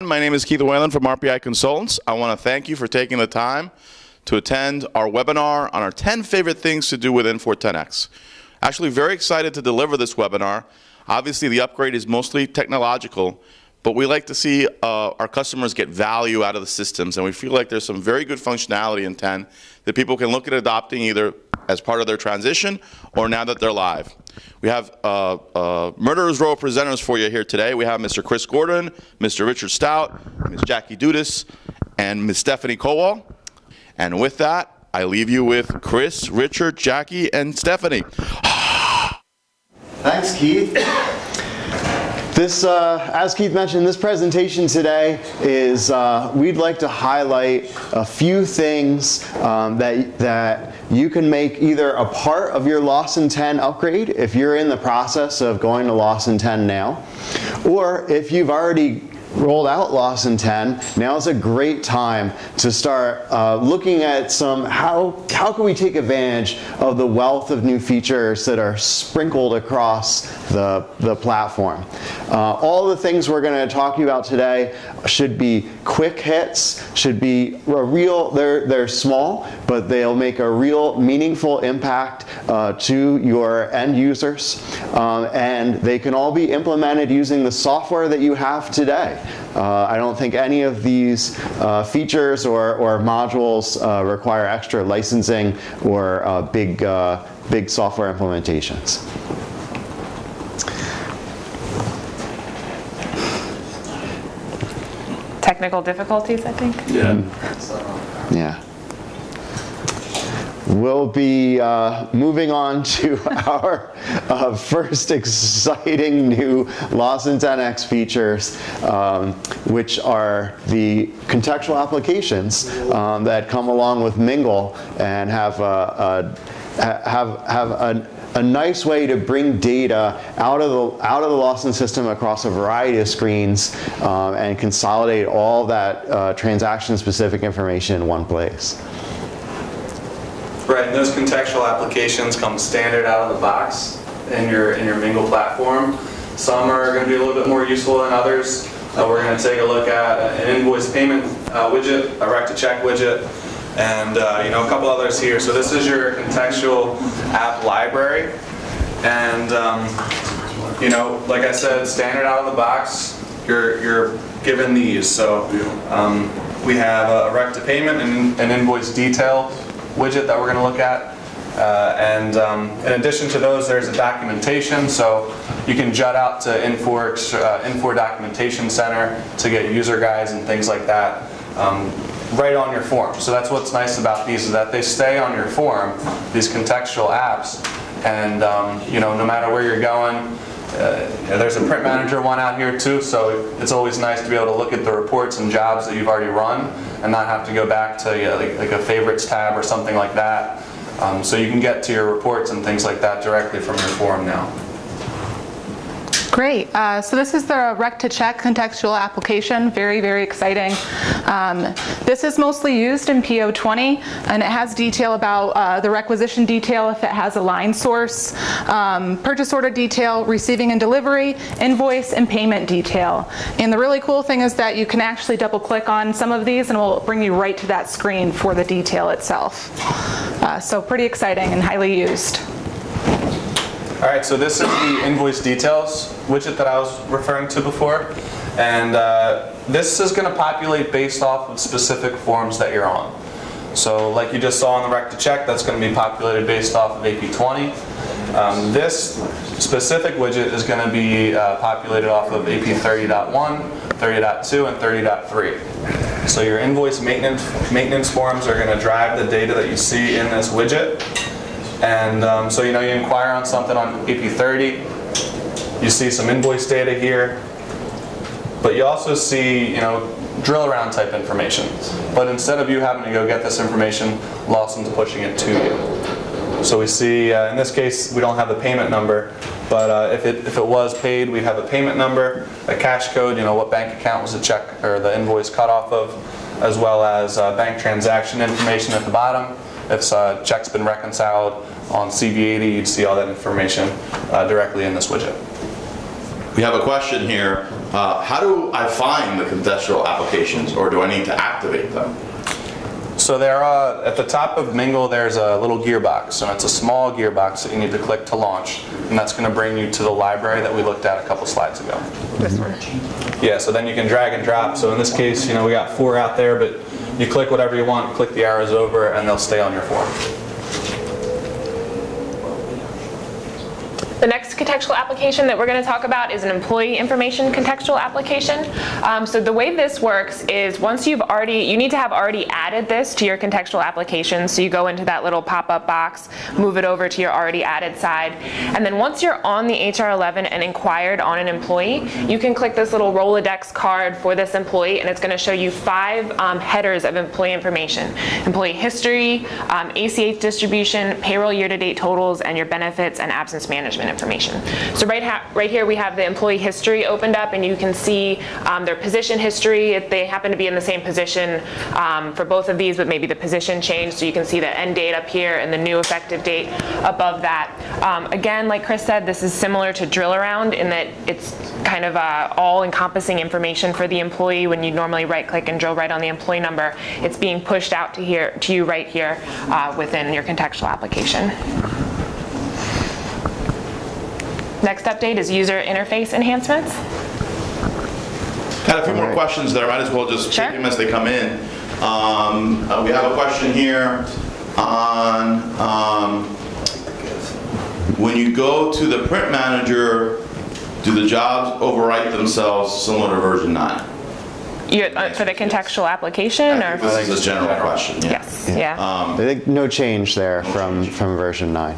My name is Keith Whalen from RPI Consultants. I want to thank you for taking the time to attend our webinar on our 10 favorite things to do with Infor 10X. Actually, very excited to deliver this webinar. Obviously, the upgrade is mostly technological, but we like to see our customers get value out of the systems, and we feel like there's some very good functionality in 10 that people can look at adopting either as part of their transition or now that they're live. We have Murderer's Row presenters for you here today. We have Mr. Chris Gordon, Mr. Richard Stout, Ms. Jackie Dudas, and Ms. Stephanie Kowal. And with that, I leave you with Chris, Richard, Jackie, and Stephanie. Thanks, Keith. This, as Keith mentioned, this presentation today is, we'd like to highlight a few things that you can make either a part of your Lawson 10 upgrade if you're in the process of going to Lawson 10 now, or if you've already rolled out Lawson 10, now is a great time to start looking at how can we take advantage of the wealth of new features that are sprinkled across the platform. All the things we're going to talk to you about today should be quick hits, should be they're small, but they'll make a real meaningful impact to your end users, and they can all be implemented using the software that you have today. I don't think any of these features or modules require extra licensing or big software implementations. Technical difficulties, I think. Yeah. Yeah. We'll be moving on to our first exciting new Lawson 10X features, which are the contextual applications that come along with Mingle and have a nice way to bring data out of the Lawson system across a variety of screens and consolidate all that transaction-specific information in one place. Right, and those contextual applications come standard out of the box in your Mingle platform. Some are going to be a little bit more useful than others. We're going to take a look at an invoice payment widget, a rec-to-check widget, and a couple others here. So this is your contextual app library, and like I said, standard out of the box. You're given these. So we have a rec-to-payment and an invoice detail widget that we're going to look at, and in addition to those, there's a documentation, so you can jut out to Infor Documentation Center to get user guides and things like that right on your form. So that's what's nice about these, is that they stay on your form, these contextual apps, and no matter where you're going. There's a print manager one out here too, so it's always nice to be able to look at the reports and jobs that you've already run and not have to go back to like a favorites tab or something like that. So you can get to your reports and things like that directly from your form now. Great. So this is the rec-to-check contextual application. Very, very exciting. This is mostly used in PO20, and it has detail about the requisition detail if it has a line source, purchase order detail, receiving and delivery, invoice, and payment detail. And the really cool thing is that you can actually double click on some of these and it will bring you right to that screen for the detail itself. So pretty exciting and highly used. All right, so this is the invoice details widget that I was referring to before, and this is going to populate based off of specific forms that you're on. So like you just saw on the rec-to-check, that's going to be populated based off of AP20. This specific widget is going to be populated off of AP 30.1, 30.2, and 30.3. So your invoice maintenance forms are going to drive the data that you see in this widget. And so you inquire on something on AP 30, you see some invoice data here, but you also see drill around type information. But instead of you having to go get this information, Lawson's pushing it to you. So we see in this case we don't have the payment number, but if it was paid, we have a payment number, a cash code, what bank account was the check or the invoice cut off of, as well as bank transaction information at the bottom. If a check's been reconciled on CV80, you'd see all that information directly in this widget. We have a question here. how do I find the contextual applications, or do I need to activate them? So there are, at the top of Mingle, there's a little gearbox, and it's a small gearbox that you need to click to launch, and that's going to bring you to the library that we looked at a couple slides ago. This one. Yeah, so then you can drag and drop. So in this case, we got 4 out there, but you click whatever you want, click the arrows over, and they'll stay on your form. The next contextual application that we're going to talk about is an employee information contextual application. So the way this works is once you need to have already added this to your contextual application. So you go into that little pop-up box, move it over to your already added side, and then once you're on the HR11 and inquired on an employee, you can click this little Rolodex card for this employee, and it's going to show you 5 headers of employee information: employee history, ACH distribution, payroll year-to-date totals, and your benefits and absence management information. So right here we have the employee history opened up, and you can see their position history. If they happen to be in the same position for both of these, but maybe the position changed, so you can see the end date up here and the new effective date above that. Again, like Chris said, this is similar to Drill Around in that it's kind of all-encompassing information for the employee. When you normally right-click and drill right on the employee number, it's being pushed out to you right here within your contextual application. Next update is user interface enhancements. Got a few more questions there. I might as well just take them as they come in. We have a question here on when you go to the print manager, do the jobs overwrite themselves similar to version 9? For the contextual application, or this is a general question. Yeah. Yes. Yeah. I think no change there from version 9.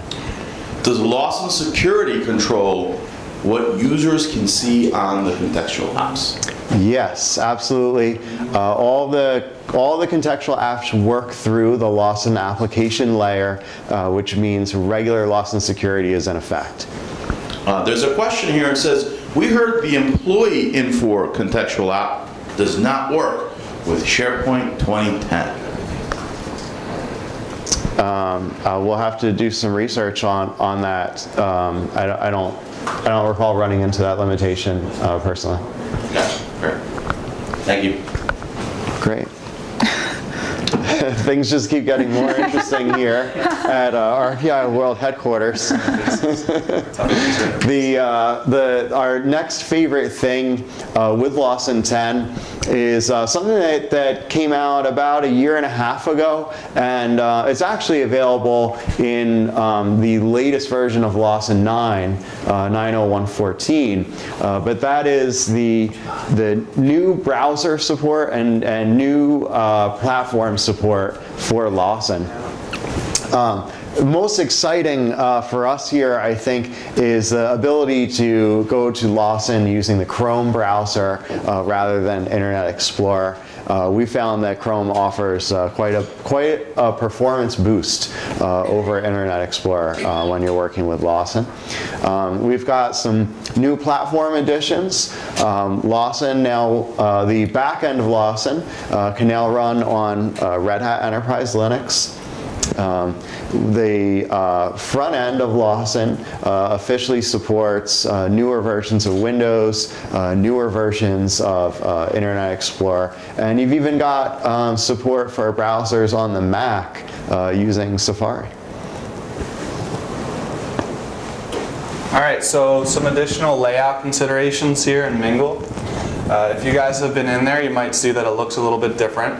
Does Lawson Security control what users can see on the contextual apps? Yes, absolutely. All the contextual apps work through the Lawson application layer, which means regular Lawson security is in effect. There's a question here. It says, we heard the employee info contextual app does not work with SharePoint 2010. We'll have to do some research on that. I don't recall running into that limitation personally. Gotcha. Great. Thank you. Great. Things just keep getting more interesting here at RPI World Headquarters. Our next favorite thing with Lawson 10 is something that came out about 1.5 years ago, and it's actually available in the latest version of Lawson 9, 901.14. But that is the new browser support and new platform support for Lawson. Most exciting for us here, I think, is the ability to go to Lawson using the Chrome browser rather than Internet Explorer. We found that Chrome offers quite a performance boost over Internet Explorer when you're working with Lawson. We've got some new platform additions. Lawson now, the back end of Lawson can now run on Red Hat Enterprise Linux. The front end of Lawson officially supports newer versions of Windows, newer versions of Internet Explorer, and you've even got support for browsers on the Mac using Safari. All right, so some additional layout considerations here in Mingle. If you guys have been in there, you might see that it looks a little bit different.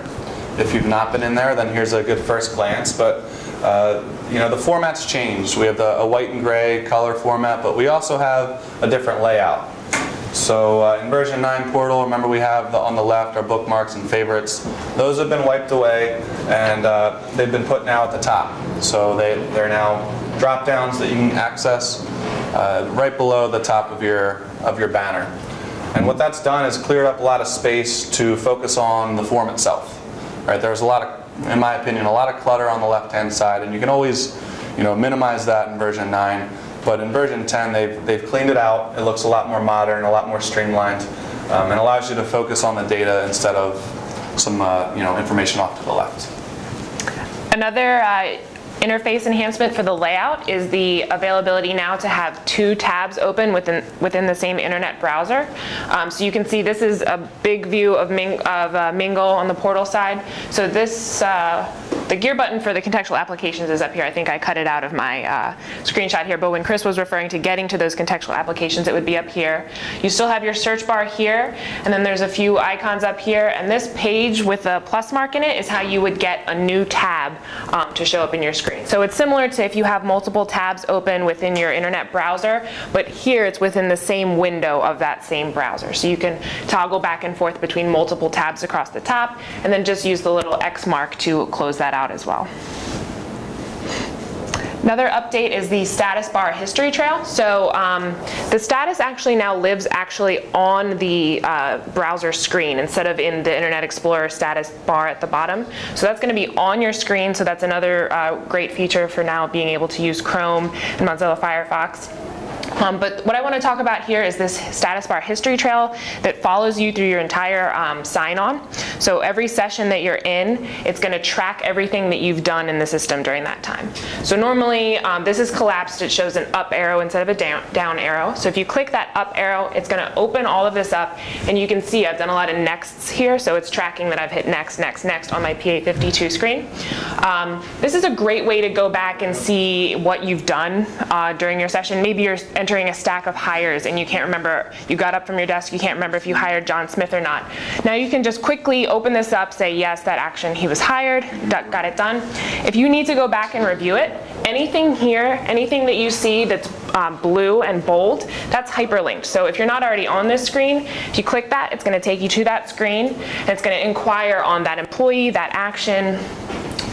If you've not been in there, then here's a good first glance. But the format's changed. We have a white and gray color format, but we also have a different layout. So in version 9 portal, remember we have on the left our bookmarks and favorites. Those have been wiped away, and they've been put now at the top. So they're now drop downs that you can access right below the top of your banner. And what that's done is cleared up a lot of space to focus on the form itself. Right, there's a lot of, in my opinion, a lot of clutter on the left-hand side, and you can always, minimize that in version 9. But in version 10, they've cleaned it out. It looks a lot more modern, a lot more streamlined, and allows you to focus on the data instead of some, information off to the left. Another interface enhancement for the layout is the availability now to have 2 tabs open within the same internet browser. So you can see this is a big view of Mingle on the portal side. So this, the gear button for the contextual applications is up here. I think I cut it out of my screenshot here, but when Chris was referring to getting to those contextual applications, it would be up here. You still have your search bar here, and then there's a few icons up here, and this page with a plus mark in it is how you would get a new tab to show up in your screen. So it's similar to if you have multiple tabs open within your internet browser, but here it's within the same window of that same browser. So you can toggle back and forth between multiple tabs across the top, and then just use the little X mark to close that out as well. Another update is the status bar history trail. So the status actually now lives on the browser screen instead of in the Internet Explorer status bar at the bottom. So that's going to be on your screen. So that's another great feature for now being able to use Chrome and Mozilla Firefox. But what I want to talk about here is this status bar history trail that follows you through your entire sign-on. So every session that you're in, it's going to track everything that you've done in the system during that time. So normally, this is collapsed. It shows an up arrow instead of a down arrow. So if you click that up arrow, it's going to open all of this up, and you can see I've done a lot of nexts here, so it's tracking that I've hit next, next, next on my PA52 screen. This is a great way to go back and see what you've done during your session. Maybe you're entering a stack of hires and you can't remember, you got up from your desk, you can't remember if you hired John Smith or not. Now you can just quickly open this up, say yes, that action, he was hired, got it done. If you need to go back and review it, anything here, anything that you see that's blue and bold, that's hyperlinked. So if you're not already on this screen, if you click that, it's going to take you to that screen, and it's going to inquire on that employee, that action,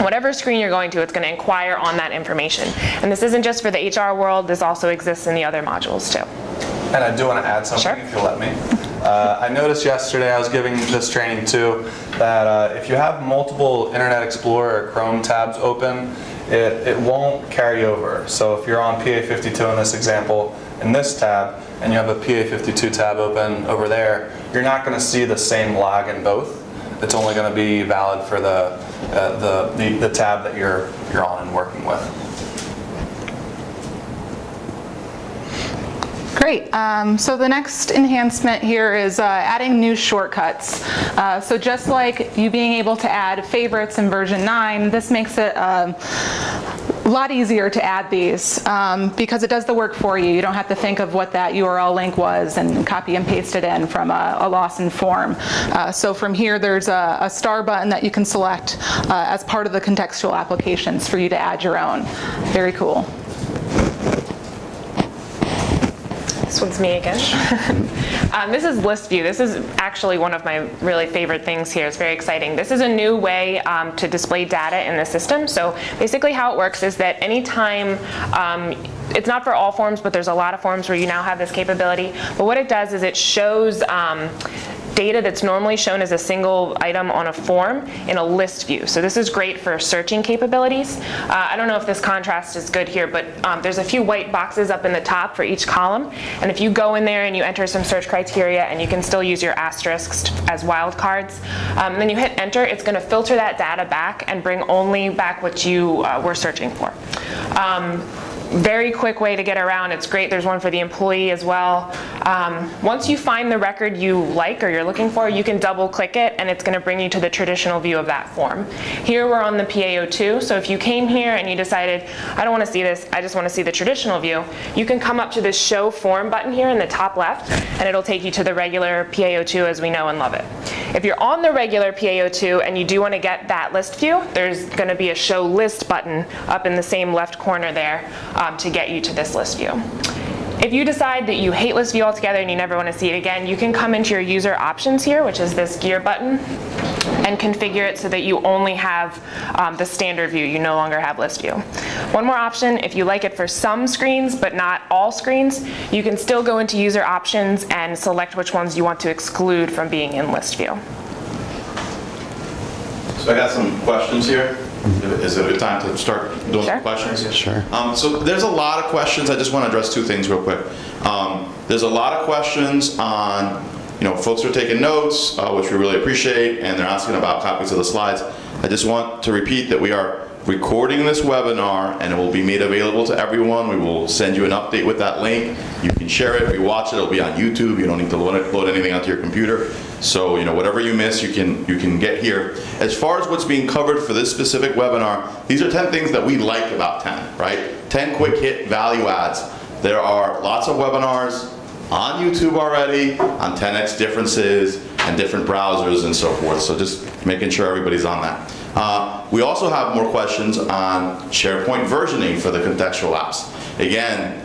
whatever screen you're going to, it's going to inquire on that information. And this isn't just for the HR world, this also exists in the other modules too. And I do want to add something, Sure. if you'll let me. I noticed yesterday, I was giving this training too, that if you have multiple Internet Explorer or Chrome tabs open, it won't carry over. So if you're on PA52 in this example, in this tab, and you have a PA52 tab open over there, you're not going to see the same log in both. It's only going to be valid for the tab that you're on and working with. Great. So the next enhancement here is adding new shortcuts. So just like you being able to add favorites in version 9, this makes it a lot easier to add these because it does the work for you. You don't have to think of what that URL link was and copy and paste it in from a Lawson form. So from here, there's a star button that you can select as part of the contextual applications for you to add your own. Very cool. This one's me again. This is list view. This is actually one of my really favorite things here. It's very exciting. This is a new way to display data in the system. So basically how it works is that anytime, it's not for all forms, but there's a lot of forms where you now have this capability. But what it does is it shows data that's normally shown as a single item on a form in a list view. So this is great for searching capabilities. I don't know if this contrast is good here, but there's a few white boxes up in the top for each column. And if you go in there and you enter some search criteria, and you can still use your asterisks as wildcards, and then you hit enter, it's going to filter that data back and bring only back what you were searching for. Very quick way to get around. It's great. There's one for the employee as well. Once you find the record you like or you're looking for, you can double click it and it's going to bring you to the traditional view of that form. Here we're on the PA02, so if you came here and you decided, I don't want to see this, I just want to see the traditional view, you can come up to this show form button here in the top left and it'll take you to the regular PA02 as we know and love it. If you're on the regular PA02 and you do want to get that list view, there's going to be a show list button up in the same left corner there to get you to this list view. If you decide that you hate list view altogether and you never want to see it again, you can come into your user options here, which is this gear button, and configure it so that you only have the standard view. You no longer have list view. One more option, if you like it for some screens but not all screens, you can still go into user options and select which ones you want to exclude from being in list view. So I got some questions here. Is it a good time to start doing Sure. questions? Sure. So there's a lot of questions. I just want to address two things real quick. There's a lot of questions on, folks are taking notes, which we really appreciate, and they're asking about copies of the slides. I just want to repeat that we are recording this webinar, and it will be made available to everyone. We will send you an update with that link. You can share it, rewatch it. It'll be on YouTube. You don't need to load anything onto your computer. So, you know, whatever you miss, you can get here. As far as what's being covered for this specific webinar, these are 10 things that we like about 10, right? 10 quick hit value adds. There are lots of webinars on YouTube already on 10x differences and different browsers and so forth. So just making sure everybody's on that. We also have more questions on SharePoint versioning for the contextual apps. Again,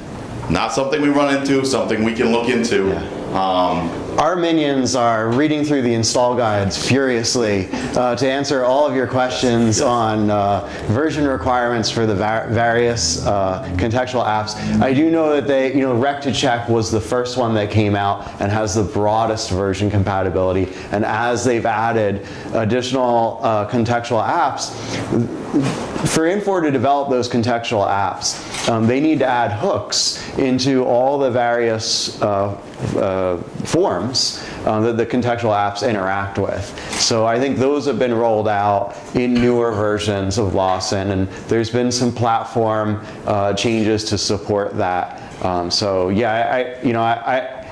not something we run into, something we can look into. Our minions are reading through the install guides furiously to answer all of your questions on version requirements for the various contextual apps. I do know that they, Rec to Check was the first one that came out and has the broadest version compatibility. And as they've added additional contextual apps, for Infor to develop those contextual apps, they need to add hooks into all the various forms that the contextual apps interact with. So I think those have been rolled out in newer versions of Lawson, and there's been some platform changes to support that. So yeah,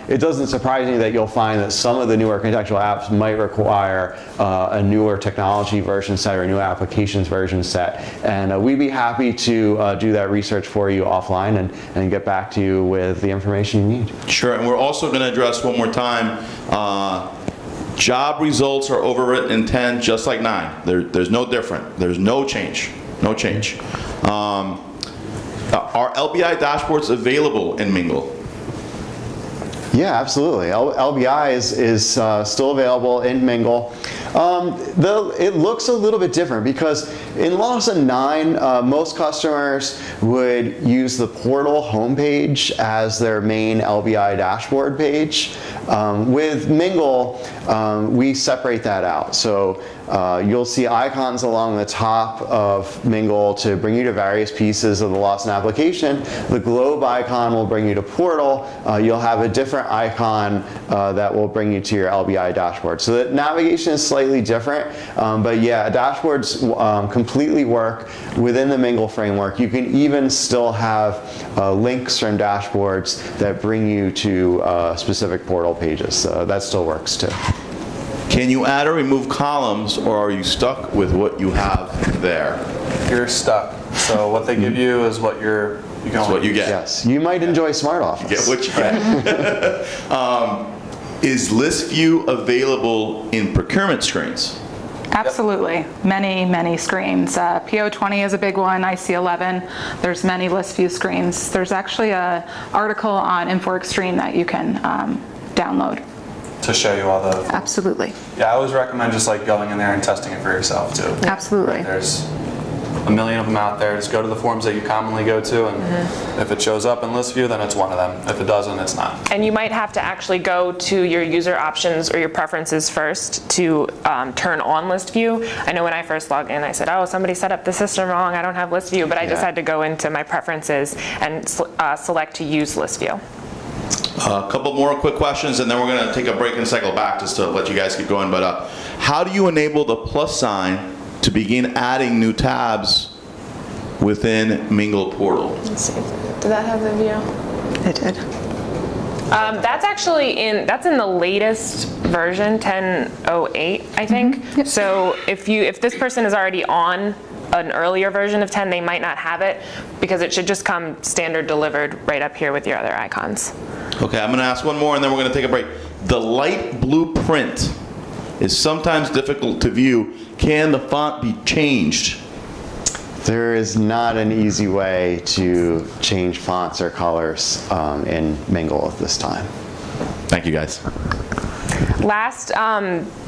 it doesn't surprise me that you'll find that some of the newer contextual apps might require a newer technology version set or a new applications version set. And we'd be happy to do that research for you offline and get back to you with the information you need. Sure, and we're also going to address one more time, job results are overwritten in 10 just like 9. There's no different. There's no change. No change. Are LBI dashboards available in Mingle? Yeah, absolutely. LBI is still available in Mingle. It looks a little bit different because in Lawson 9, most customers would use the portal homepage as their main LBI dashboard page. With Mingle, we separate that out. So you'll see icons along the top of Mingle to bring you to various pieces of the Lawson application. The globe icon will bring you to portal. You'll have a different icon that will bring you to your LBI dashboard. So the navigation is slightly different, but yeah, dashboards completely work within the Mingle framework. You can even still have links from dashboards that bring you to specific portal pages. So that still works too. Can you add or remove columns, or are you stuck with what you have there? You're stuck. So what they give you is what you get. Yes, you might enjoy Smart Office. You get what you get. Is list view available in procurement screens? Absolutely. Many, many screens. PO20 is a big one, IC11. There's many list view screens. There's actually an article on Infor Extreme that you can download. To show you all the... Absolutely. Yeah, I always recommend just like going in there and testing it for yourself too. Absolutely. There's a million of them out there. Just go to the forums that you commonly go to, and if it shows up in list view, then it's one of them. If it doesn't, it's not. And you might have to actually go to your user options or your preferences first to turn on list view. I know when I first logged in, I said, oh, somebody set up the system wrong, I don't have list view, but I just had to go into my preferences and select to use list view. A couple more quick questions, and then we're going to take a break and cycle back just to let you guys keep going. But how do you enable the plus sign to begin adding new tabs within Mingle Portal? Let's see. Did that have the view? It did. That's actually in the latest version, 10.08, I think. Yep. So if this person is already on an earlier version of 10, they might not have it because it should just come standard delivered right up here with your other icons. Okay, I'm going to ask one more and then we're going to take a break. The light blue print is sometimes difficult to view. Can the font be changed? There is not an easy way to change fonts or colors in Mingle at this time. Thank you, guys. Last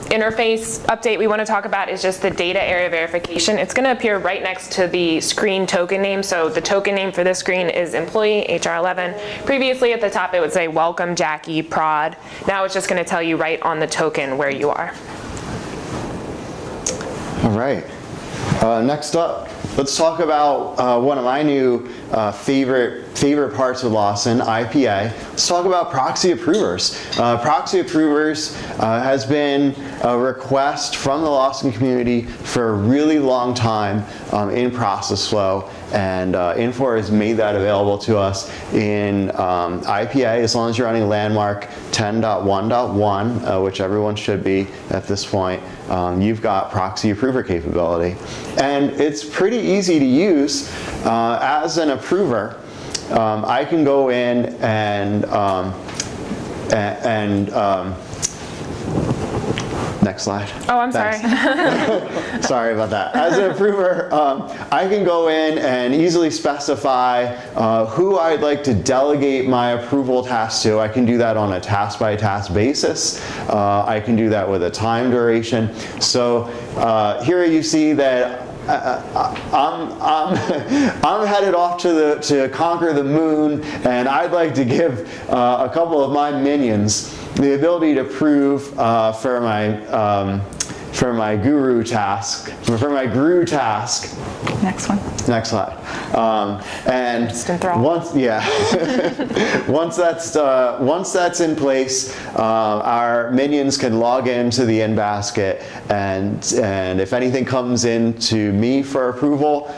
interface update we want to talk about is just the data area verification. It's going to appear right next to the screen token name. So the token name for this screen is employee HR11. Previously at the top it would say welcome Jackie prod. Now it's just going to tell you right on the token where you are. All right. Next up, let's talk about one of my new favorite favorite parts of Lawson, IPA. Let's talk about proxy approvers. Proxy approvers has been a request from the Lawson community for a really long time in process flow, and Infor has made that available to us in IPA. As long as you're running landmark 10.1.1, which everyone should be at this point, you've got proxy approver capability. And it's pretty easy to use. As an approver, I can go in and next slide. Oh, I'm Thanks. sorry. Sorry about that. As an approver, I can go in and easily specify who I'd like to delegate my approval task to. I can do that on a task-by-task basis. I can do that with a time duration. So here you see that I'm headed off to conquer the moon, and I'd like to give a couple of my minions the ability to approve for my guru task, for my GRU task. Next one. Next slide. And once that's in place, our minions can log into the in-basket, and if anything comes into me for approval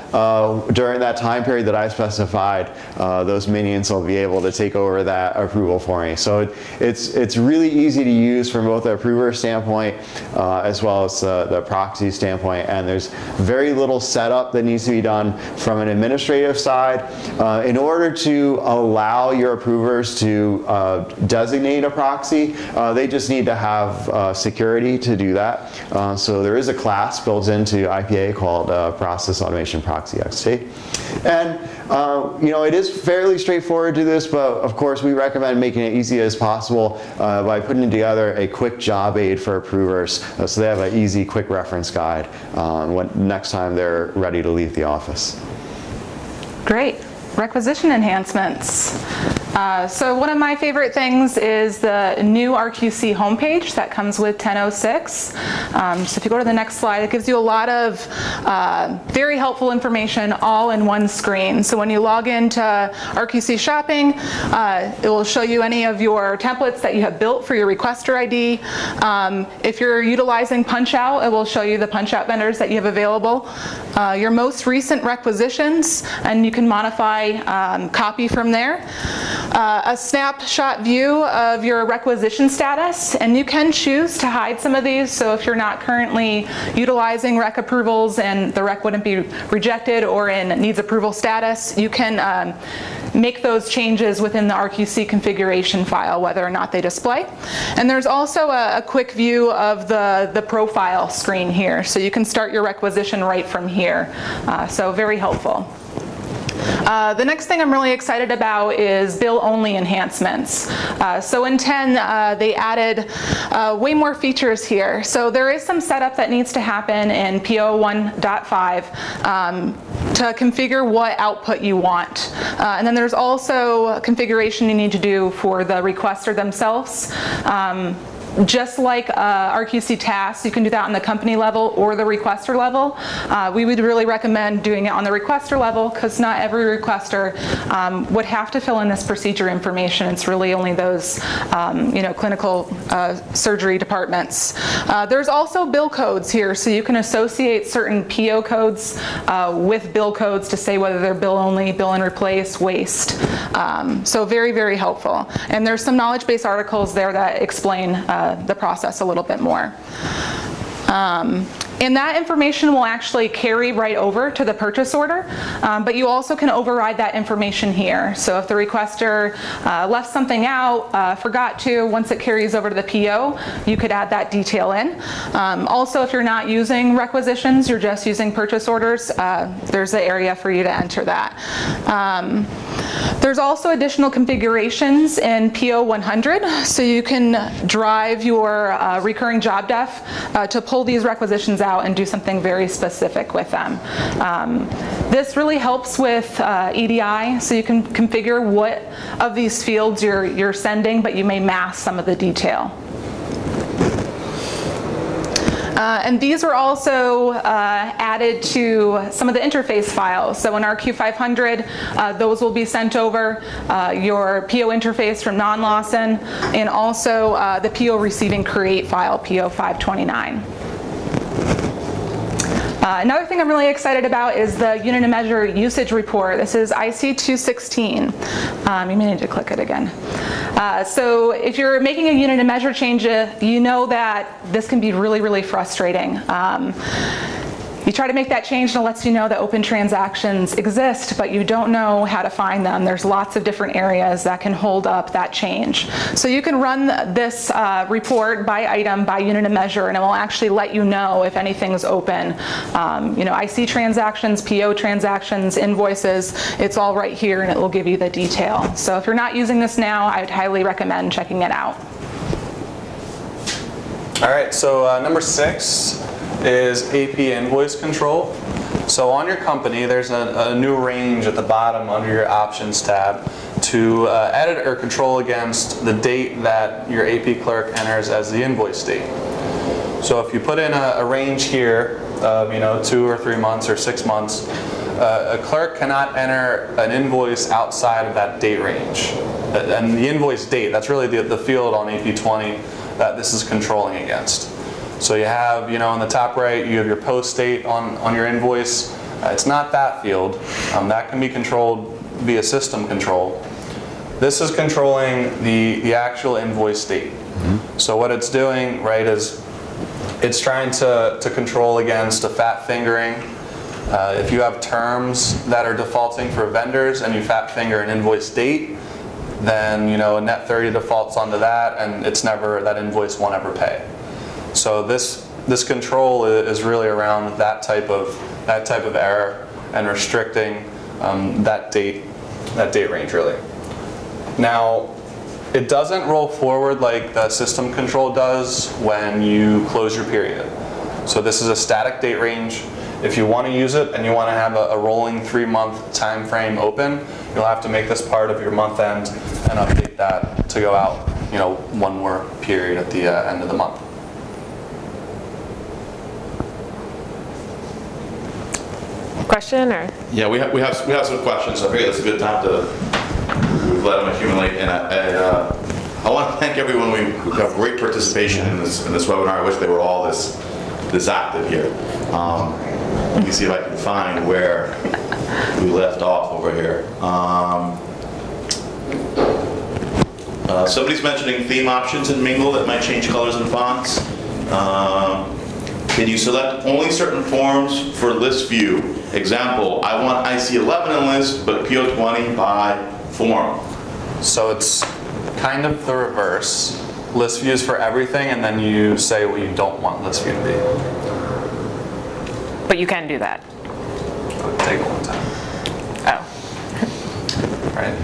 during that time period that I specified, those minions will be able to take over that approval for me. So it's really easy to use from both the approver standpoint as well as the proxy standpoint, and there's very little setup that needs to be done from an administrative side. In order to allow your approvers to designate a proxy, they just need to have security to do that. So there is a class built into IPA called Process Automation Proxy XT. And it is fairly straightforward to this, but of course we recommend making it easy as possible by putting together a quick job aid for approvers so they have an easy, quick reference guide next time they're ready to leave the office. Great. Requisition enhancements. So one of my favorite things is the new RQC homepage that comes with 10.06. So if you go to the next slide, it gives you a lot of very helpful information all in one screen. So when you log into RQC Shopping, it will show you any of your templates that you have built for your requester ID. If you're utilizing Punchout, it will show you the Punchout vendors that you have available. Your most recent requisitions, and you can modify copy from there. A snapshot view of your requisition status, and you can choose to hide some of these. So if you're not currently utilizing rec approvals and the rec wouldn't be rejected or in needs approval status, you can make those changes within the RQC configuration file, whether or not they display. And there's also a quick view of the profile screen here, so you can start your requisition right from here. So very helpful. The next thing I'm really excited about is bill-only enhancements. So in 10, they added way more features here. So there is some setup that needs to happen in PO 1.5 to configure what output you want. And then there's also configuration you need to do for the requester themselves. Just like RQC tasks, you can do that on the company level or the requester level. We would really recommend doing it on the requester level because not every requester would have to fill in this procedure information. It's really only those clinical surgery departments. There's also bill codes here, so you can associate certain PO codes with bill codes to say whether they're bill only, bill and replace, waste. So very, very helpful. And there's some knowledge base articles there that explain the process a little bit more. And that information will actually carry right over to the purchase order, but you also can override that information here. So if the requester left something out, forgot to, once it carries over to the PO, you could add that detail in. Also, if you're not using requisitions, you're just using purchase orders, there's an area for you to enter that. There's also additional configurations in PO 100, so you can drive your recurring job def to pull these requisitions out and do something very specific with them. This really helps with EDI, so you can configure what of these fields you're sending, but you may mask some of the detail. And these are also added to some of the interface files. So in RQ500, those will be sent over, your PO interface from non-Lawson, and also the PO receiving create file, PO 529. Another thing I'm really excited about is the unit and measure usage report. This is IC 216. You may need to click it again. So if you're making a unit and measure change, you know that this can be really, really frustrating. You try to make that change and it lets you know that open transactions exist, but you don't know how to find them. There's lots of different areas that can hold up that change. So you can run this report by item, by unit and measure, and it will actually let you know if anything's open. You know, IC transactions, PO transactions, invoices, it's all right here and it will give you the detail. So if you're not using this now, I would highly recommend checking it out. All right, so number 6 is AP invoice control. So on your company, there's a new range at the bottom under your options tab to edit or control against the date that your AP clerk enters as the invoice date. So if you put in a range here of 2 or 3 months or 6 months, a clerk cannot enter an invoice outside of that date range. And the invoice date, that's really the field on AP 20 that this is controlling against. So you have, in the top right, you have your post date on your invoice. It's not that field. That can be controlled via system control. This is controlling the actual invoice date. Mm-hmm. So what it's doing, right, is it's trying to control against a fat fingering. If you have terms that are defaulting for vendors and you fat finger an invoice date, then a net 30 defaults onto that, and that invoice won't ever pay. So this control is really around that type of error and restricting that date range really. Now, it doesn't roll forward like the system control does when you close your period. So this is a static date range. If you want to use it and you want to have a rolling 3-month time frame open, you'll have to make this part of your month end and update that to go out, one more period at the end of the month. Question or? Yeah, we have some questions. So I figured it's a good time to let them accumulate. And I want to thank everyone. We have great participation in this webinar. I wish they were all this active here. Let me see if I can find where we left off over here. Somebody's mentioning theme options in Mingle that might change colors and fonts. Can you select only certain forms for list view? Example, I want IC11 in list, but PO20 by form. So it's kind of the reverse. List views for everything, and then you say what you don't want list view to be. But you can do that. It would take a long time. Oh. Right.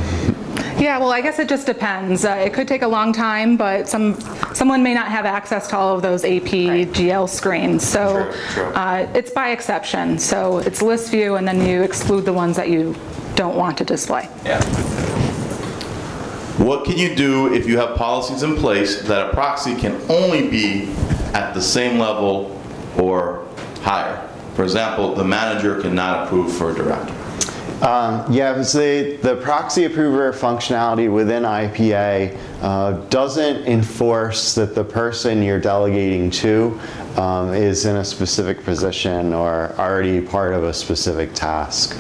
Yeah, well, I guess it just depends. It could take a long time, but someone may not have access to all of those AP GL screens. So True. It's by exception. So it's list view, and then you exclude the ones that you don't want to display. Yeah. What can you do if you have policies in place that a proxy can only be at the same level or higher? For example, the manager cannot approve for a director. Yeah, the proxy approver functionality within IPA doesn't enforce that the person you're delegating to is in a specific position or already part of a specific task.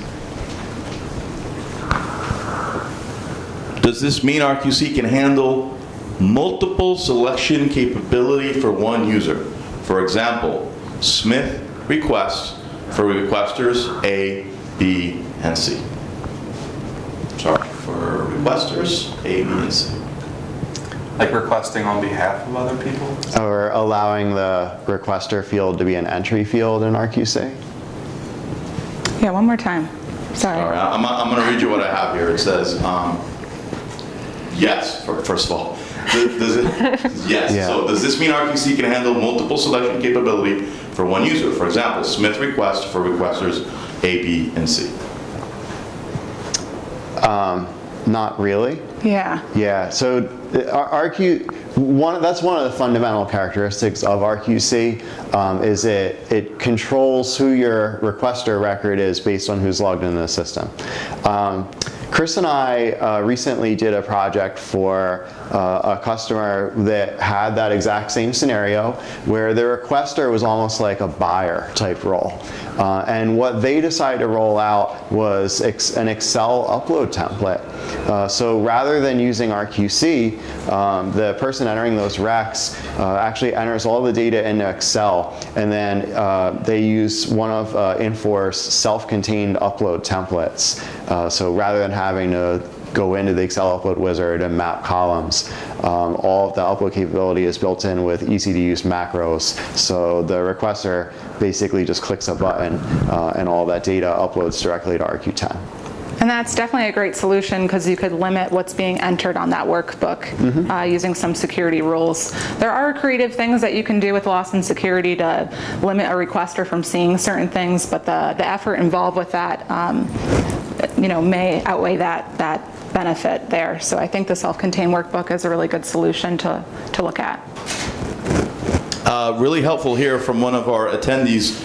Does this mean RQC can handle multiple selection capability for one user? For example, Smith requests for requesters A, B, and C. Sorry, for requesters A, B, and C. Like requesting on behalf of other people? Or allowing the requester field to be an entry field in RQC? Yeah, one more time. Sorry. All right, I'm going to read you what I have here. It says, yes, first of all. Yes. Yeah. So does this mean RQC can handle multiple selection capability for one user? For example, Smith requests for requesters A, B, and C. Not really. Yeah. Yeah, so that's one of the fundamental characteristics of RQC, is it controls who your requester record is based on who's logged into the system. Chris and I recently did a project for a customer that had that exact same scenario where the requester was almost like a buyer type role. And what they decided to roll out was an Excel upload template. So rather than using RQC, the person entering those recs actually enters all the data into Excel, and then they use one of Infor's self-contained upload templates. So rather than having to go into the Excel upload wizard and map columns, all of the upload capability is built in with easy to use macros. So the requester basically just clicks a button and all that data uploads directly to RQ10. And that's definitely a great solution because you could limit what's being entered on that workbook using some security rules. There are creative things that you can do with Lawson security to limit a requester from seeing certain things, but the effort involved with that may outweigh that benefit there. So I think the self-contained workbook is a really good solution to look at. Really helpful here from one of our attendees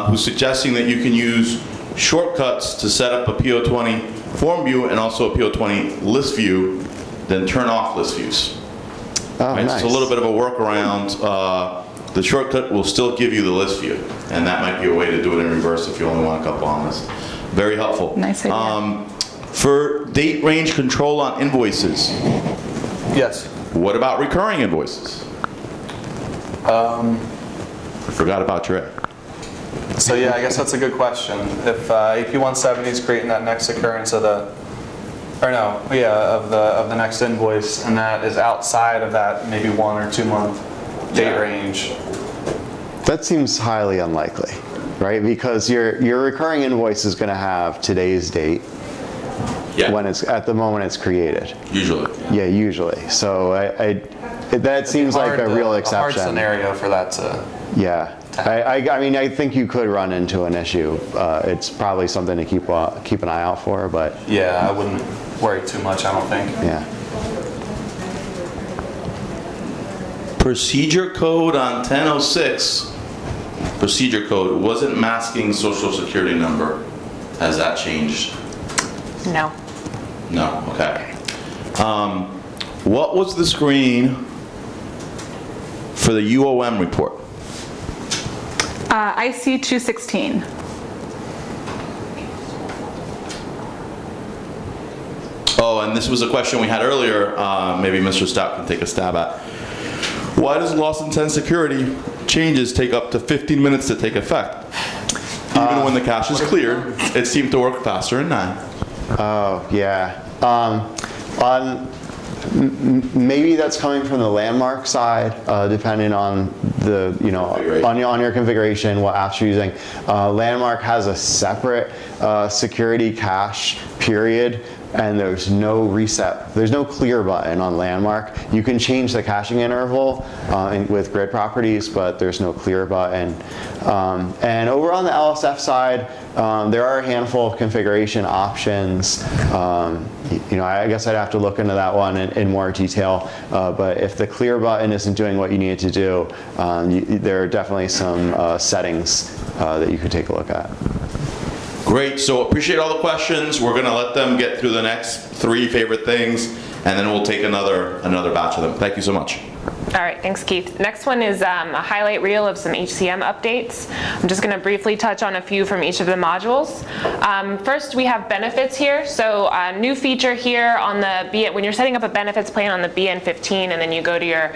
who's suggesting that you can use shortcuts to set up a PO20 form view and also a PO20 list view, then turn off list views. Oh, right? nice. So it's a little bit of a workaround. The shortcut will still give you the list view, and that might be a way to do it in reverse if you only want a couple on this. Very helpful. Nice idea. For date range control on invoices. Yes. What about recurring invoices? I forgot about your So yeah, I guess that's a good question. If AP 170 is creating that next occurrence of the next invoice, and that is outside of that maybe 1 or 2 month date range. That seems highly unlikely, right? Because your recurring invoice is going to have today's date when it's at the moment it's created. Usually. Yeah, usually. So that seems like a real exception. A hard scenario for that to. Yeah. I mean, I think you could run into an issue. It's probably something to keep an eye out for, but yeah, I wouldn't worry too much, I don't think. Yeah. Procedure code on 1006. Procedure code wasn't masking social security number. Has that changed? No. No. Okay. What was the screen for the UOM report? IC 216. Oh, and this was a question we had earlier. Maybe Mr. Stout can take a stab at. Why does Lawson 10 security changes take up to 15 minutes to take effect? Even when the cache is cleared, it seemed to work faster in 9. Oh, yeah. Maybe that's coming from the landmark side, depending on the on your configuration, what apps you're using. Landmark has a separate security cache period, and there's no reset. There's no clear button on Landmark. You can change the caching interval with grid properties, but there's no clear button. And over on the LSF side, there are a handful of configuration options. I guess I'd have to look into that one in more detail. But if the clear button isn't doing what you need it to do, there are definitely some settings that you could take a look at. Great, so appreciate all the questions. We're gonna let them get through the next 3 favorite things, and then we'll take another batch of them. Thank you so much. All right, thanks Keith. Next one is a highlight reel of some HCM updates. I'm just gonna briefly touch on a few from each of the modules. First, we have benefits here. So a new feature here on the when you're setting up a benefits plan on the BN15 and then you go to your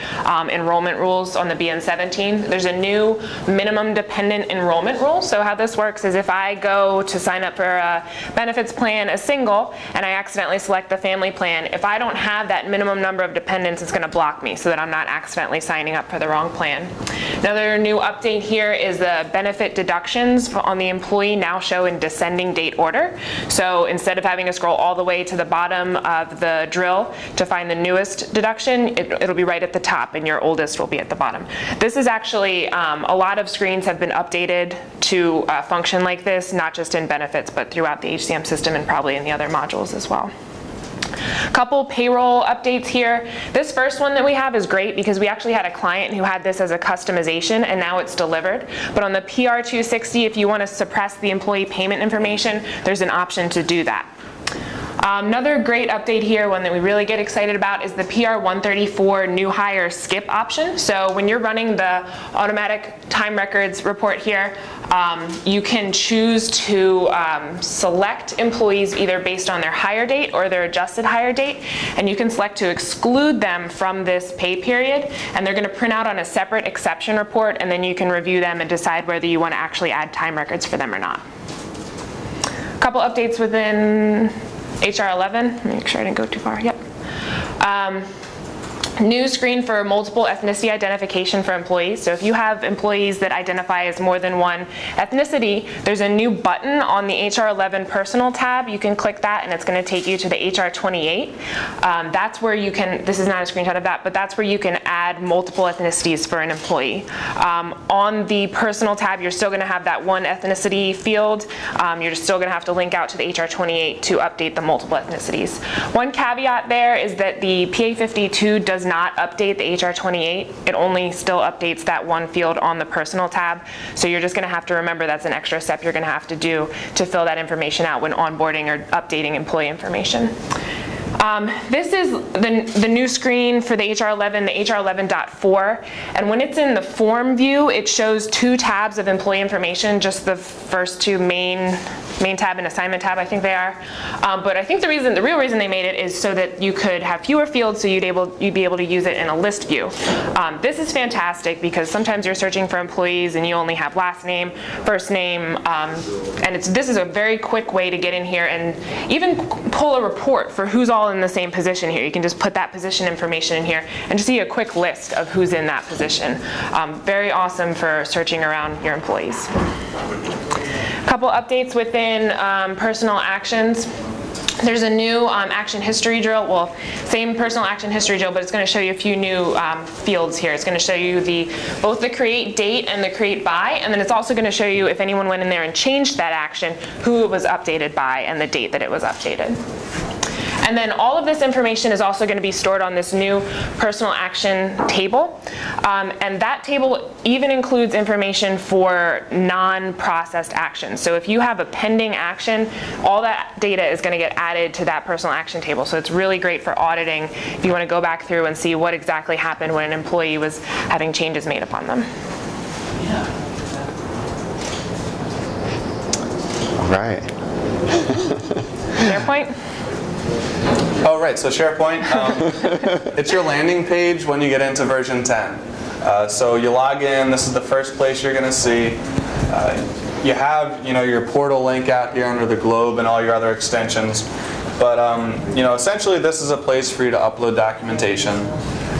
enrollment rules on the BN17, there's a new minimum dependent enrollment rule. So how this works is if I go to sign up for a benefits plan, a single, and I accidentally select the family plan, if I don't have that minimum number of dependents, it's gonna block me so that I'm not accidentally signing up for the wrong plan. Another new update here is the benefit deductions on the employee now show in descending date order. So instead of having to scroll all the way to the bottom of the drill to find the newest deduction, it'll be right at the top and your oldest will be at the bottom. This is actually, a lot of screens have been updated to function like this, not just in benefits, but throughout the HCM system and probably in the other modules as well. Couple payroll updates here. This first one that we have is great because we actually had a client who had this as a customization and now it's delivered. But on the PR260, if you want to suppress the employee payment information, there's an option to do that. Another great update here, one that we really get excited about, is the PR134 new hire skip option. So when you're running the automatic time records report here, you can choose to select employees either based on their hire date or their adjusted hire date, and you can select to exclude them from this pay period, and they're going to print out on a separate exception report, and then you can review them and decide whether you want to actually add time records for them or not. A couple updates within HR11, make sure I didn't go too far, yep. New screen for multiple ethnicity identification for employees. So if you have employees that identify as more than one ethnicity, there's a new button on the HR11 personal tab. You can click that and it's going to take you to the HR28. That's where you can, this is not a screenshot of that, but that's where you can add multiple ethnicities for an employee. On the personal tab, you're still going to have that one ethnicity field. You're still going to have to link out to the HR28 to update the multiple ethnicities. One caveat there is that the PA52 does not update the HR28. It only still updates that one field on the personal tab. So you're just going to have to remember that's an extra step you're going to have to do to fill that information out when onboarding or updating employee information. This is the new screen for the HR11, the HR11.4, and when it's in the form view, it shows two tabs of employee information, just the first two main tab and assignment tab, I think they are. But I think the real reason they made it is so that you could have fewer fields, so you'd be able to use it in a list view. This is fantastic because sometimes you're searching for employees and you only have last name, first name, and this is a very quick way to get in here and even pull a report for who's all in the same position here. You can just put that position information in here and just see a quick list of who's in that position. Very awesome for searching around your employees. A couple updates within personal actions. There's a new action history drill. Well, same personal action history drill, but it's going to show you a few new fields here. It's going to show you both the create date and the create by, and then it's also going to show you if anyone went in there and changed that action, who it was updated by, and the date that it was updated. And then all of this information is also going to be stored on this new personal action table. And that table even includes information for non-processed actions. So if you have a pending action, all that data is going to get added to that personal action table. So it's really great for auditing if you want to go back through and see what exactly happened when an employee was having changes made upon them. All right. SharePoint? Oh, right, so SharePoint, it's your landing page when you get into version 10. So you log in, this is the first place you're going to see. You have your portal link out here under the globe and all your other extensions. But essentially this is a place for you to upload documentation.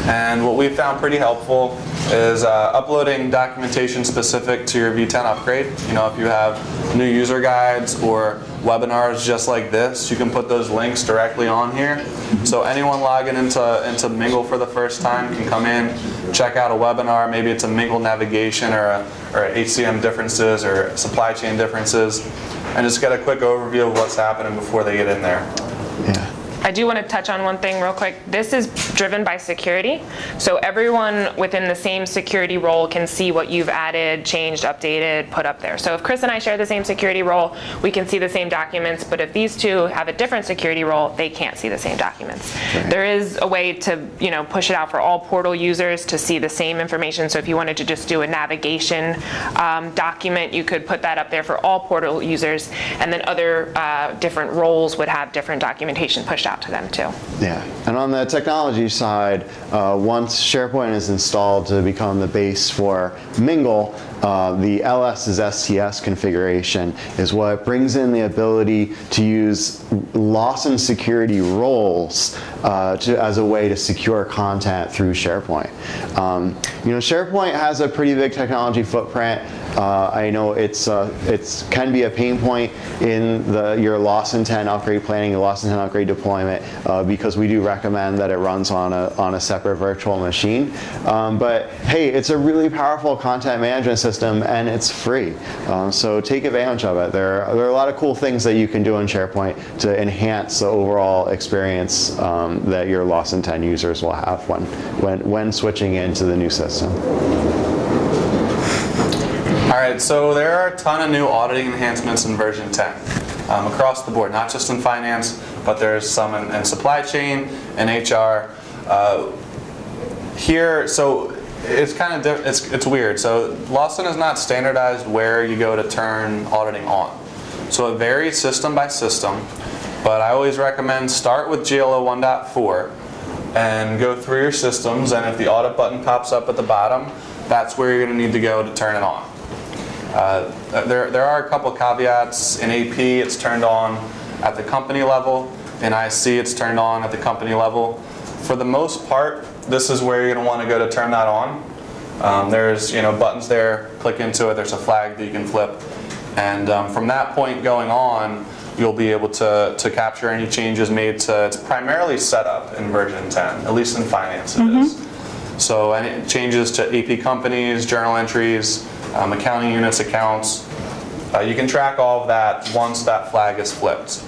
And what we found pretty helpful is uploading documentation specific to your V10 upgrade. If you have new user guides or webinars just like this, you can put those links directly on here. So anyone logging into Mingle for the first time can come in, check out a webinar. Maybe it's a Mingle navigation or HCM differences or supply chain differences, and just get a quick overview of what's happening before they get in there. Yeah. I do want to touch on one thing real quick. This is driven by security. So everyone within the same security role can see what you've added, changed, updated, put up there. So if Chris and I share the same security role, we can see the same documents. But if these two have a different security role, they can't see the same documents. Right. There is a way to push it out for all portal users to see the same information. So if you wanted to just do a navigation document, you could put that up there for all portal users. And then other different roles would have different documentation pushed out to them too. Yeah, and on the technology side, once SharePoint is installed to become the base for Mingle, the LS is STS configuration is what brings in the ability to use Lawson security roles as a way to secure content through SharePoint. SharePoint has a pretty big technology footprint. I know it can be a pain point in your Lawson 10 upgrade planning, your Lawson 10 upgrade deployment, because we do recommend that it runs on a separate virtual machine. But hey, it's a really powerful content management system system, and it's free. So take advantage of it. There are a lot of cool things that you can do in SharePoint to enhance the overall experience that your Lawson 10 users will have when switching into the new system. All right, so there are a ton of new auditing enhancements in version 10 across the board, not just in finance, but there's some in supply chain and HR. Here, so it's kind of it's weird. So Lawson is not standardized where you go to turn auditing on. So it varies system by system, but I always recommend start with GLO 1.4 and go through your systems, and if the audit button pops up at the bottom, that's where you're going to need to go to turn it on. There are a couple caveats. In AP, it's turned on at the company level. In IC, it's turned on at the company level. For the most part, this is where you're going to want to go to turn that on. There's buttons there. Click into it. There's a flag that you can flip, and from that point going on, you'll be able to capture any changes made to. It's primarily set up in version 10, at least in finance it is. So any changes to AP companies, journal entries, accounting units, accounts, you can track all of that once that flag is flipped.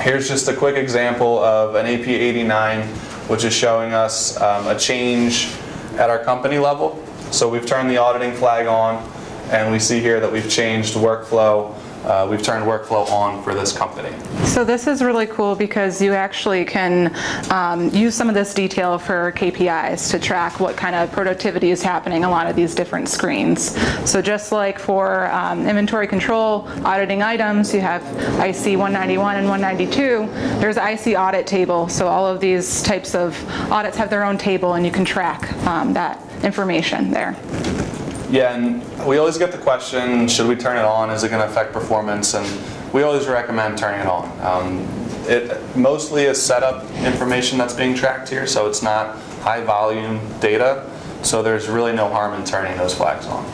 Here's just a quick example of an AP 89, which is showing us a change at our company level. So we've turned the auditing flag on, and we see here that we've changed workflow. We've turned workflow on for this company. So this is really cool because you actually can use some of this detail for KPIs to track what kind of productivity is happening on a lot of these different screens. So just like for inventory control, auditing items, you have IC 191 and 192. There's an IC audit table. So all of these types of audits have their own table, and you can track that information there. Yeah, and we always get the question, should we turn it on? Is it going to affect performance? And we always recommend turning it on. It mostly is setup information that's being tracked here, so it's not high volume data. So there's really no harm in turning those flags on.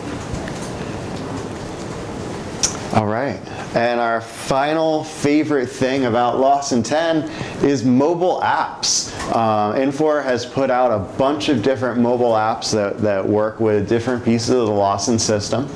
All right, and our final favorite thing about Lawson 10 is mobile apps. Infor has put out a bunch of different mobile apps that work with different pieces of the Lawson system.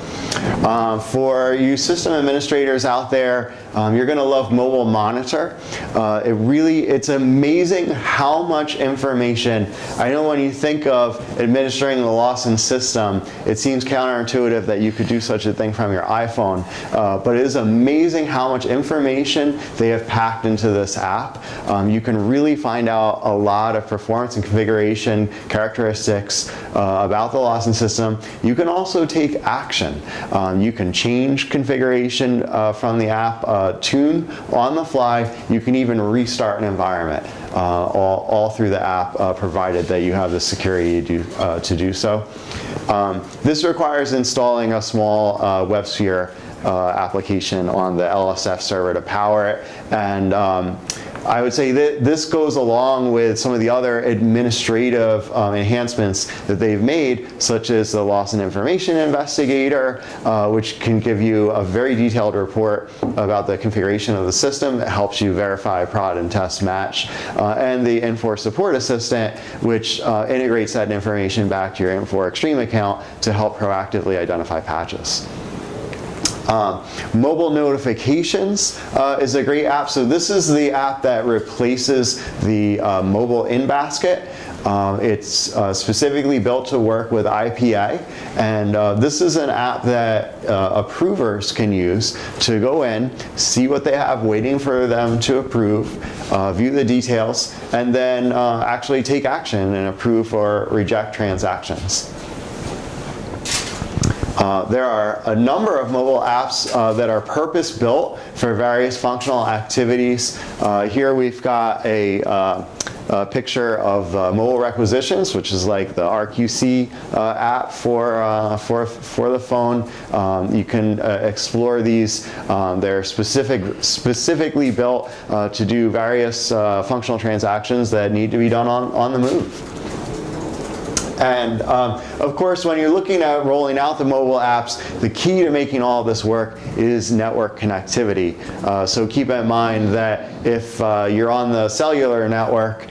For you system administrators out there, you're going to love Mobile Monitor. It's amazing how much information. I know when you think of administering the Lawson system, it seems counterintuitive that you could do such a thing from your iPhone. But it is amazing how much information they have packed into this app. You can really find out a lot of performance and configuration characteristics about the Lawson system. You can also take action. You can change configuration from the app, tune on the fly. You can even restart an environment all through the app, provided that you have the security to do so. This requires installing a small WebSphere application on the LSF server to power it, and I would say that this goes along with some of the other administrative enhancements that they've made, such as the Lawson Information Investigator, which can give you a very detailed report about the configuration of the system. It helps you verify, prod, and test match. And the Infor Support Assistant, which integrates that information back to your Infor Extreme account to help proactively identify patches. Mobile Notifications is a great app. So this is the app that replaces the mobile in-basket. It's specifically built to work with IPA, and this is an app that approvers can use to go in, see what they have waiting for them to approve, view the details, and then actually take action and approve or reject transactions. There are a number of mobile apps that are purpose-built for various functional activities. Here we've got a picture of mobile requisitions, which is like the RQC app for the phone. You can explore these. They're specifically built to do various functional transactions that need to be done on the move. And of course, when you're looking at rolling out the mobile apps, the key to making all of this work is network connectivity. So keep in mind that if you're on the cellular network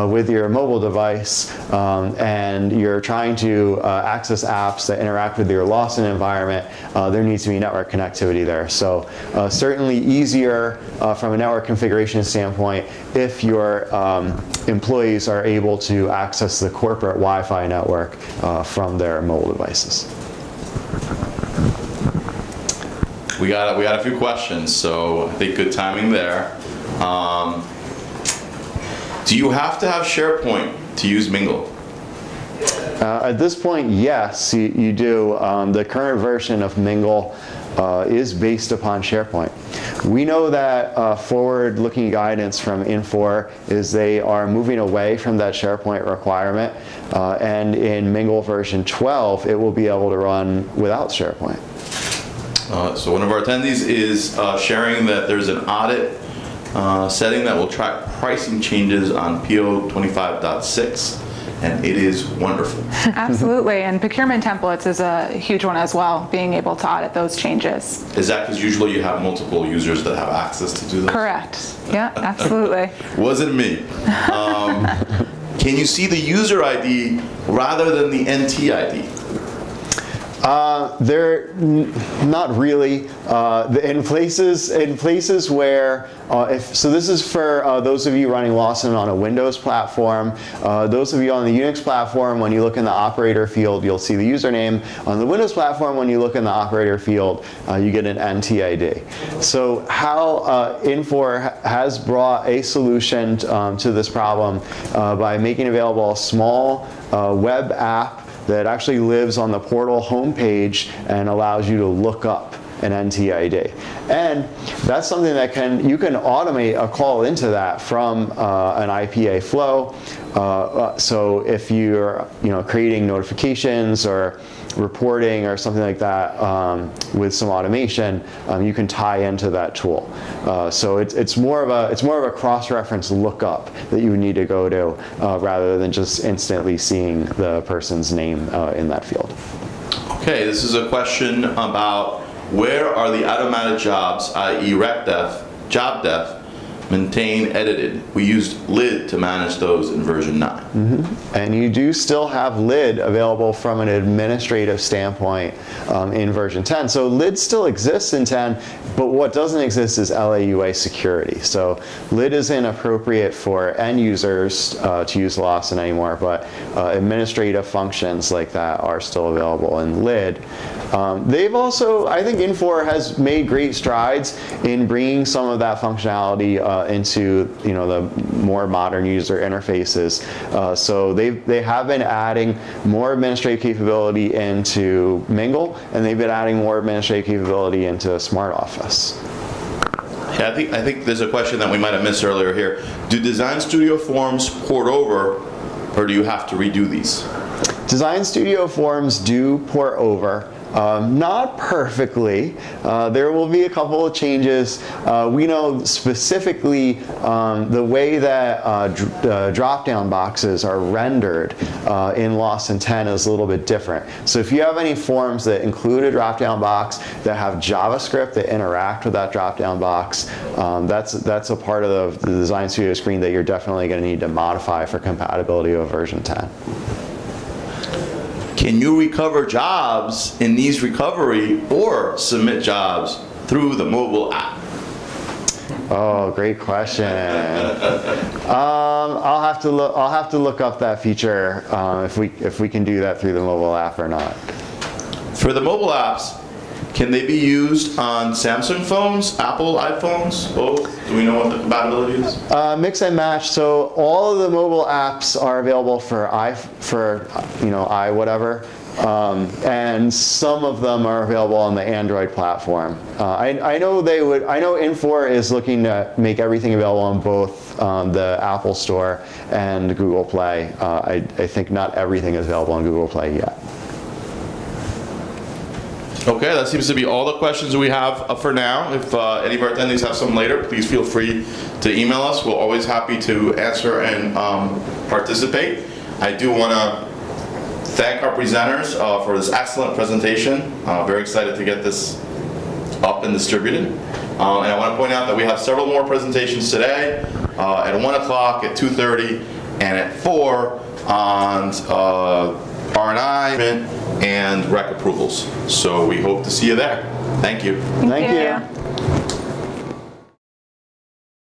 with your mobile device and you're trying to access apps that interact with your Lawson environment, there needs to be network connectivity there. So certainly easier from a network configuration standpoint if your employees are able to access the corporate Wi-Fi network from their mobile devices. We got a few questions, so I think good timing there. Do you have to have SharePoint to use Mingle? At this point, yes, you do. The current version of Mingle is based upon SharePoint. We know that forward-looking guidance from Infor is they are moving away from that SharePoint requirement, and in Mingle version 12, it will be able to run without SharePoint. So one of our attendees is sharing that there's an audit setting that will track pricing changes on PO 25.6. and it is wonderful. Absolutely, and procurement templates is a huge one as well, being able to audit those changes. Is that because usually you have multiple users that have access to do this? Correct, yeah, absolutely. Wasn't me. Can you see the user ID rather than the NT ID? They're not really. In places where, so this is for those of you running Lawson on a Windows platform. Those of you on the Unix platform, when you look in the operator field, you'll see the username. On the Windows platform, when you look in the operator field, you get an NTID. So how Infor has brought a solution to this problem by making available a small web app that actually lives on the portal homepage and allows you to look up an NTID. And that's something that you can automate a call into that from an IPA flow. So if you're creating notifications or reporting or something like that with some automation, you can tie into that tool. So it's more of a cross-reference lookup that you would need to go to rather than just instantly seeing the person's name in that field. Okay, this is a question about where are the automatic jobs, i.e. RecDef, JobDef, maintained, edited. We used LID to manage those in version 9. Mm-hmm. And you do still have LID available from an administrative standpoint in version 10. So LID still exists in 10, but what doesn't exist is LAUA security. So LID isn't appropriate for end users to use Lawson anymore, but administrative functions like that are still available in LID. They've also, I think Infor has made great strides in bringing some of that functionality into the more modern user interfaces. So they have been adding more administrative capability into Mingle, and they've been adding more administrative capability into Smart Office. Yeah, I think there's a question that we might have missed earlier here. Do Design Studio forms port over, or do you have to redo these? Design Studio forms do port over. Not perfectly. There will be a couple of changes. We know specifically the way that drop-down boxes are rendered in Lawson 10 is a little bit different. So if you have any forms that include a drop-down box that have JavaScript that interact with that drop-down box, that's a part of the Design Studio screen that you're definitely going to need to modify for compatibility with version 10. Can you recover jobs in these recovery or submit jobs through the mobile app? Oh, great question. I'll have to look up that feature if we can do that through the mobile app or not. For the mobile apps, can they be used on Samsung phones, Apple iPhones, both? Do we know what the compatibility is? Mix and match. So all of the mobile apps are available for whatever, and some of them are available on the Android platform. I know Infor is looking to make everything available on both the Apple Store and Google Play. I think not everything is available on Google Play yet. Okay, that seems to be all the questions we have for now. If any of our attendees have some later, please feel free to email us. We're always happy to answer and participate. I do want to thank our presenters for this excellent presentation. Very excited to get this up and distributed. And I want to point out that we have several more presentations today at 1 o'clock, at 2:30, and at 4 on R&I and rec approvals. So we hope to see you there. Thank you. Thank you.